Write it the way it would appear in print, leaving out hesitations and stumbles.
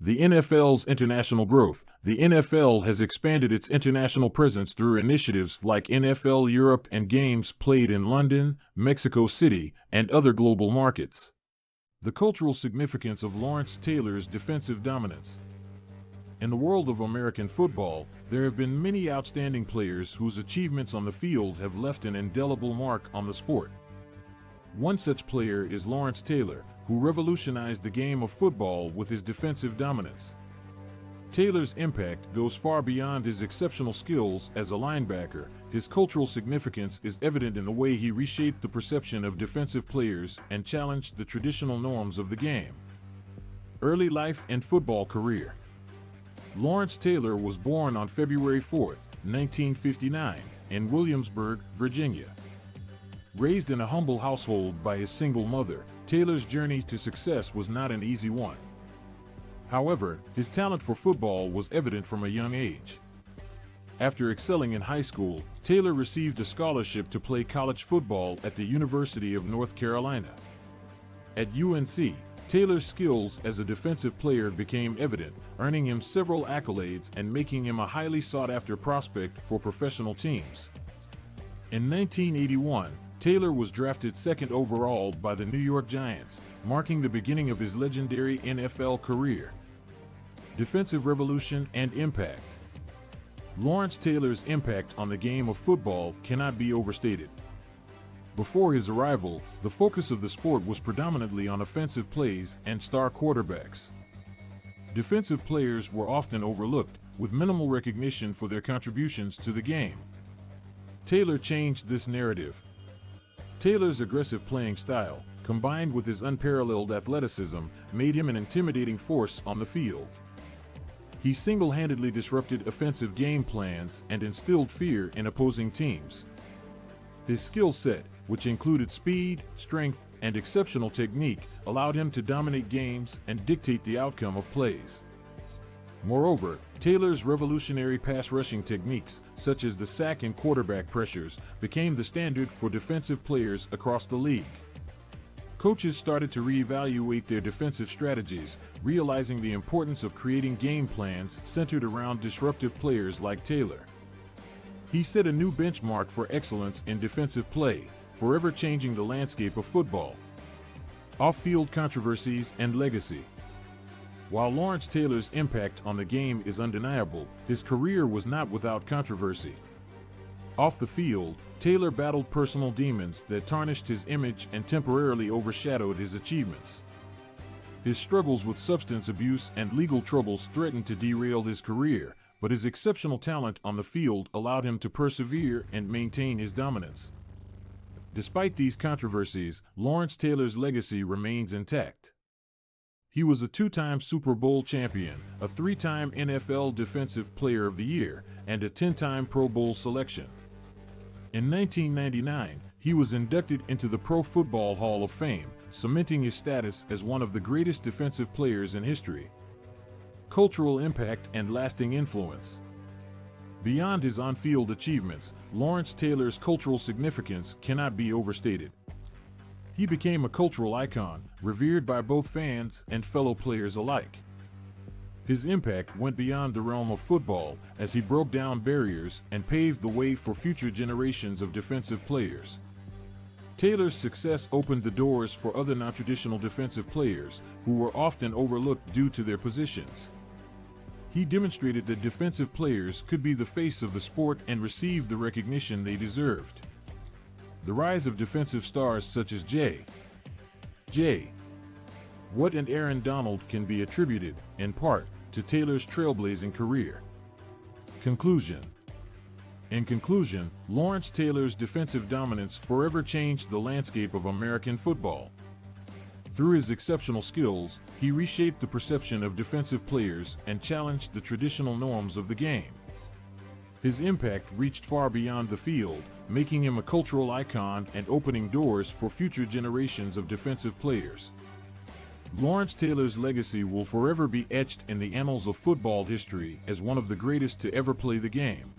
The NFL's international growth. The NFL has expanded its international presence through initiatives like NFL Europe and games played in London, Mexico City, and other global markets. The cultural significance of Lawrence Taylor's defensive dominance. In the world of American football, there have been many outstanding players whose achievements on the field have left an indelible mark on the sport. One such player is Lawrence Taylor, who revolutionized the game of football with his defensive dominance. Taylor's impact goes far beyond his exceptional skills as a linebacker. His cultural significance is evident in the way he reshaped the perception of defensive players and challenged the traditional norms of the game. Early life and football career. Lawrence Taylor was born on February 4, 1959, in Williamsburg, Virginia. Raised in a humble household by his single mother, Taylor's journey to success was not an easy one. However, his talent for football was evident from a young age. After excelling in high school, Taylor received a scholarship to play college football at the University of North Carolina. At UNC, Taylor's skills as a defensive player became evident, earning him several accolades and making him a highly sought-after prospect for professional teams. In 1981, Taylor was drafted second overall by the New York Giants, marking the beginning of his legendary NFL career. Defensive revolution and impact. Lawrence Taylor's impact on the game of football cannot be overstated. Before his arrival, the focus of the sport was predominantly on offensive plays and star quarterbacks. Defensive players were often overlooked, with minimal recognition for their contributions to the game. Taylor changed this narrative. Taylor's aggressive playing style, combined with his unparalleled athleticism, made him an intimidating force on the field. He single-handedly disrupted offensive game plans and instilled fear in opposing teams. His skill set, which included speed, strength, and exceptional technique, allowed him to dominate games and dictate the outcome of plays. Moreover, Taylor's revolutionary pass rushing techniques, such as the sack and quarterback pressures, became the standard for defensive players across the league. Coaches started to reevaluate their defensive strategies, realizing the importance of creating game plans centered around disruptive players like Taylor. He set a new benchmark for excellence in defensive play, forever changing the landscape of football. Off-field controversies and legacy. While Lawrence Taylor's impact on the game is undeniable, his career was not without controversy. Off the field, Taylor battled personal demons that tarnished his image and temporarily overshadowed his achievements. His struggles with substance abuse and legal troubles threatened to derail his career, but his exceptional talent on the field allowed him to persevere and maintain his dominance. Despite these controversies, Lawrence Taylor's legacy remains intact. He was a two-time Super Bowl champion, a three-time NFL Defensive Player of the Year, and a 10-time Pro Bowl selection. In 1999, he was inducted into the Pro Football Hall of Fame, cementing his status as one of the greatest defensive players in history. Cultural impact and lasting influence. Beyond his on-field achievements, Lawrence Taylor's cultural significance cannot be overstated. He became a cultural icon, revered by both fans and fellow players alike. His impact went beyond the realm of football as he broke down barriers and paved the way for future generations of defensive players. Taylor's success opened the doors for other non-traditional defensive players who were often overlooked due to their positions. He demonstrated that defensive players could be the face of the sport and receive the recognition they deserved. The rise of defensive stars such as J. Watt and Aaron Donald can be attributed, in part, to Taylor's trailblazing career. Conclusion. In conclusion, Lawrence Taylor's defensive dominance forever changed the landscape of American football. Through his exceptional skills, he reshaped the perception of defensive players and challenged the traditional norms of the game. His impact reached far beyond the field, making him a cultural icon and opening doors for future generations of defensive players. Lawrence Taylor's legacy will forever be etched in the annals of football history as one of the greatest to ever play the game.